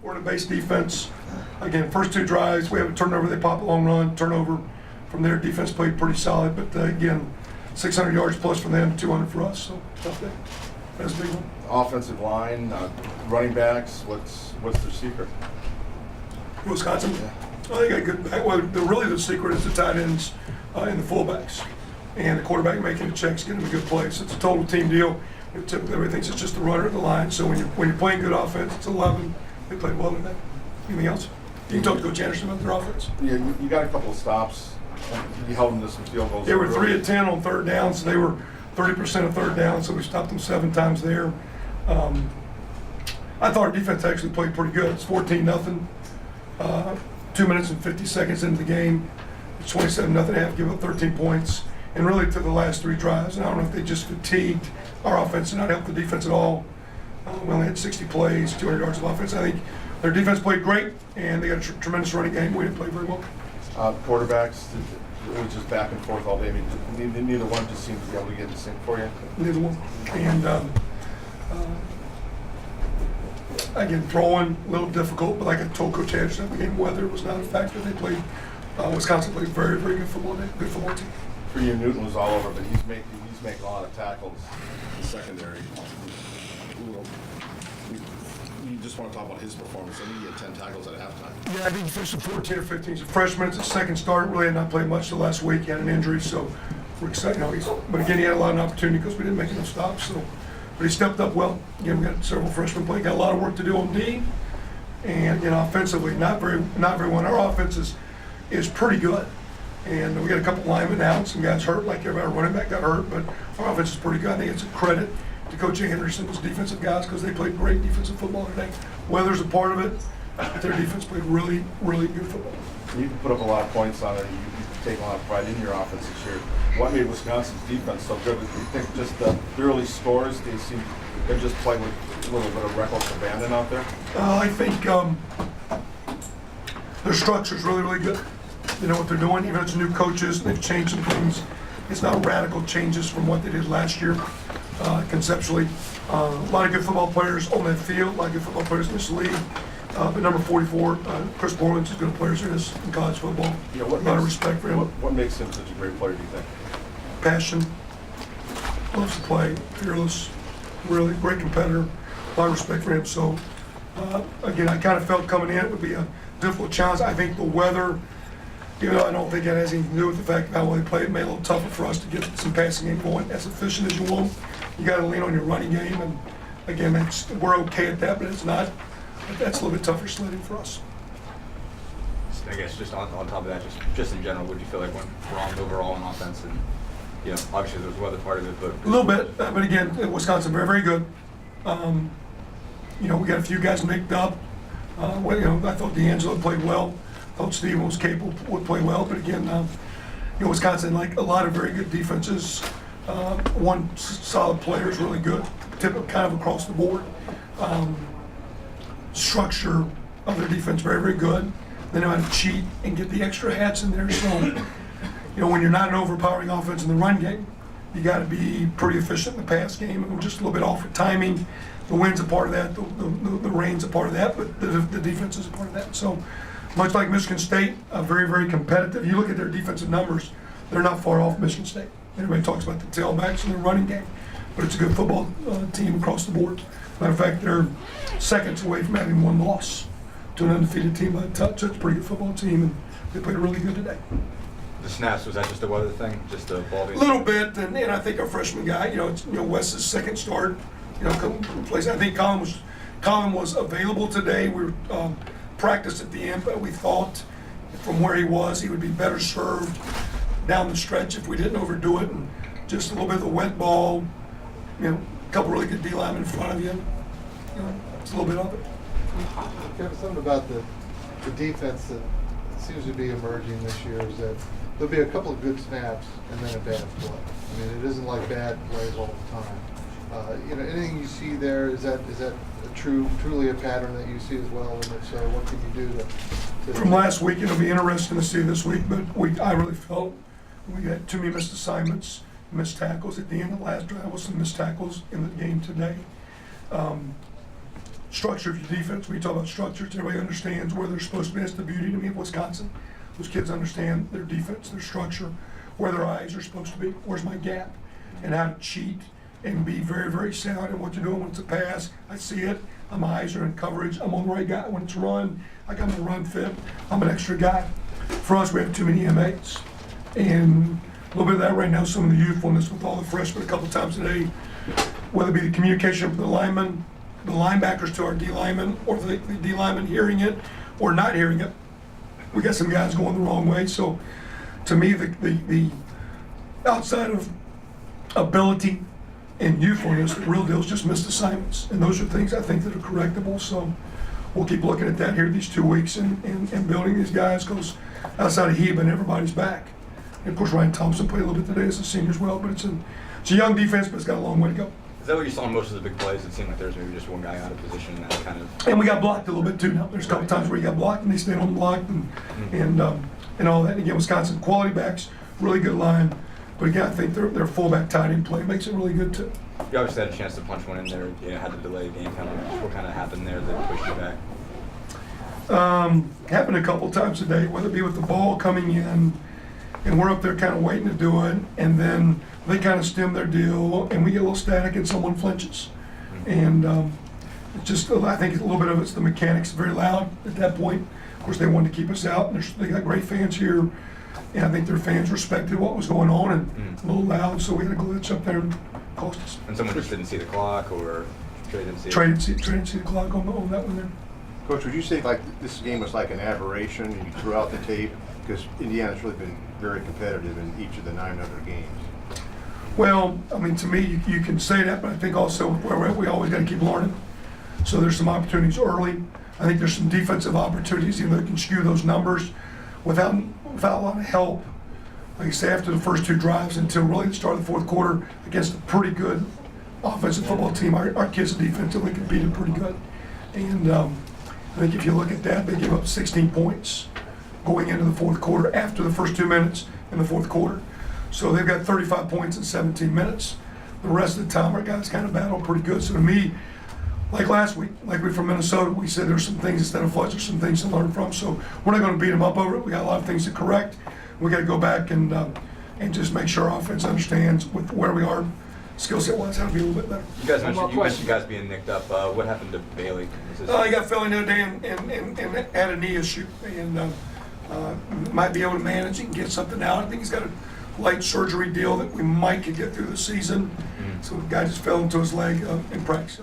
We're in a base defense. Again, first two drives, we have a turnover, they pop a long run, turnover. From there, defense played pretty solid, but again, 600 yards plus for them, 200 for us, so tough day. That's a big one. Offensive line, running backs, what's their secret? Wisconsin, Yeah. they got good back. Well, really the secret is the tight ends and the fullbacks. And the quarterback making the checks, getting them a good place. It's a total team deal. Typically, everybody thinks it's just the runner at the line. So when you're playing good offense, it's 11. They played well today. Anything else? You can talk to Coach Anderson about their offense. Yeah, you got a couple of stops. You held them to some field goals. They were 3 of 10 on third down, so they were 30% of third down, so we stopped them 7 times there. I thought our defense actually played pretty good. It's 14-0. 2 minutes and 50 seconds into the game. It's 27-0 half, give up 13 points. And really to the last 3 drives, and I don't know if they just fatigued our offense and not help the defense at all. We only had 60 plays, 200 yards of offense. I think their defense played great, and they got a tremendous running game. We didn't play very well. Quarterbacks, it was just back and forth all day. I mean, neither one just seemed to be able to get in sync for you. Neither one. And again, throwing a little difficult, but like I told Coach Anderson, the game weather was not a factor. They played, Wisconsin played very, very good football day, good football team. For you, Newton was all over, but he's making a lot of tackles in the secondary. You just want to talk about his performance. I think he had 10 tackles at halftime. Yeah, I think he finished at 14 or 15. He's a freshman. It's a second start. Really had not played much the last week. He had an injury, so we're excited. But again, he had a lot of opportunity because we didn't make enough stops. So, but he stepped up well. Again, we got several freshmen playing. Got a lot of work to do on D, and offensively, not very well. Our offense is pretty good, and we got a couple linemen out. Some guys hurt, like everybody running back got hurt, but our offense is pretty good. I think it's a credit to Coach Anderson, his defensive guys, because they played great defensive football today. Weather's a part of it, but their defense played really, really good football. You can put up a lot of points on it. You've taken a lot of pride in your offense this year. What made Wisconsin's defense so good? Do you think just the early scores, they're just playing with a little bit of reckless abandon out there? I think their structure's really, really good. They know what they're doing. Even if it's new coaches, they've changed some things. It's not radical changes from what they did last year. Conceptually, a lot of good football players on that field, a lot of good football players in this league. But number 44, Chris Borland's as good a player as there is in college football. Yeah, a lot of respect for him. What makes him such a great player, do you think? Passion, loves to play, fearless, really great competitor. A lot of respect for him. So, again, I kind of felt coming in it would be a difficult challenge. I think the weather, even though I don't think that has anything to do with the fact that how well they played, it made it a little tougher for us to get some passing game going as efficient as you want. You got to lean on your running game, and again, we're okay at that, but it's not. That's a little bit tougher sledding for us. I guess just on top of that, just in general, would you feel like went wrong overall in offense? And obviously there was weather part of it, but a little bit. But again, Wisconsin very, very good. We got a few guys nicked up. I thought D'Angelo played well. I thought Steven was capable, would play well. But again, Wisconsin, like a lot of very good defenses, one solid player is really good. Typically, kind of across the board. Structure of their defense very, very good. They know how to cheat and get the extra hats in there. So, when you're not an overpowering offense in the run game, you got to be pretty efficient in the pass game. And we're just a little bit off with timing. The wind's a part of that. The rain's a part of that. But the defense is a part of that. So, much like Michigan State, very, very competitive. You look at their defensive numbers, they're not far off Michigan State. Everybody talks about the tailbacks and their running game, but it's a good football team across the board. Matter of fact, they're seconds away from having one loss to an undefeated team by a touch. That's a pretty good football team, and they played really good today. The snaps, was that just a weather thing? Just a ball? A little bit, and I think our freshman guy, it's Wes's second start. Plays. I think Colin was available today. We practiced at the end, but we thought from where he was, he would be better served down the stretch if we didn't overdo it, and just a little bit of the wet ball. A couple really good D linemen in front of you. It's a little bit of it. Kevin, something about the defense that seems to be emerging this year is that there'll be a couple of good snaps and then a bad play. I mean, it isn't like bad plays all the time. Anything you see there, is that truly a pattern that you see as well? And if so, what can you do to From last week, it'll be interesting to see this week, but I really felt we had too many missed assignments, missed tackles. At the end of the last drive was some missed tackles in the game today. structure of your defense. We talk about structures, everybody understands where they're supposed to be. That's the beauty to me of Wisconsin. Those kids understand their defense, their structure, where their eyes are supposed to be, where's my gap, and how to cheat and be very, very sound in what you're doing when it's a pass. I see it, my eyes are in coverage, I'm on the right guy. When it's run, I got my run fit, I'm an extra guy. For us, we have too many M8s. And a little bit of that right now, some of the youthfulness with all the freshmen a couple times a day, whether it be the communication from the linemen, the linebackers to our D linemen, or the D linemen hearing it or not hearing it. We got some guys going the wrong way. So to me, the outside of ability and youthfulness, the real deal is just missed assignments. And those are things I think that are correctable. So we'll keep looking at that here these 2 weeks and building these guys, because outside of Heben, everybody's back. And of course, Ryan Thompson played a little bit today as a senior as well, but it's a young defense, but it's got a long way to go. Is that what you saw in most of the big plays? It seemed like there was maybe just one guy out of position and that kind of. And we got blocked a little bit too now. There's a couple times where you got blocked and they stayed on the block and all that. And again, Wisconsin, quality backs, really good line. But again, I think their fullback tight end play makes it really good too. You obviously had a chance to punch one in there, had to delay the game. What kind of happened there that pushed you back? Happened a couple times today, whether it be with the ball coming in and we're up there kind of waiting to do it, and then they kind of stem their deal and we get a little static and someone flinches. And it's just, I think a little bit of it's the mechanics, very loud at that point. Of course, they wanted to keep us out, and they got great fans here. And I think their fans respected what was going on, and a little loud, so we had a glitch up there and cost us. And someone just didn't see the clock, or Trey didn't see it? Trey didn't see the clock on that one there. Coach, would you say like this game was like an aberration and you threw out the tape? Because Indiana's really been very competitive in each of the 9 other games. Well, I mean, to me, you can say that, but I think also where we're at, we always got to keep learning. So there's some opportunities early. I think there's some defensive opportunities, even though they can skew those numbers without a lot of help. Like I say, after the first 2 drives until really the start of the fourth quarter against a pretty good offensive football team, our kids defensively competed pretty good. And I think if you look at that, they gave up 16 points going into the fourth quarter after the first 2 minutes in the fourth quarter. So they've got 35 points in 17 minutes. The rest of the time, our guys kind of battled pretty good. So to me, like last week, like we from Minnesota, we said there's some things instead of fudge, there's some things to learn from. So we're not going to beat them up over it. We got a lot of things to correct. We got to go back and just make sure our offense understands with where we are, skill set wise, how to be a little bit better. You guys mentioned guys being nicked up. What happened to Bailey? He got fell in the other day and had a knee issue, and might be able to manage and get something out. I think he's got a light surgery deal that we might could get through the season. So the guy just fell into his leg in practice.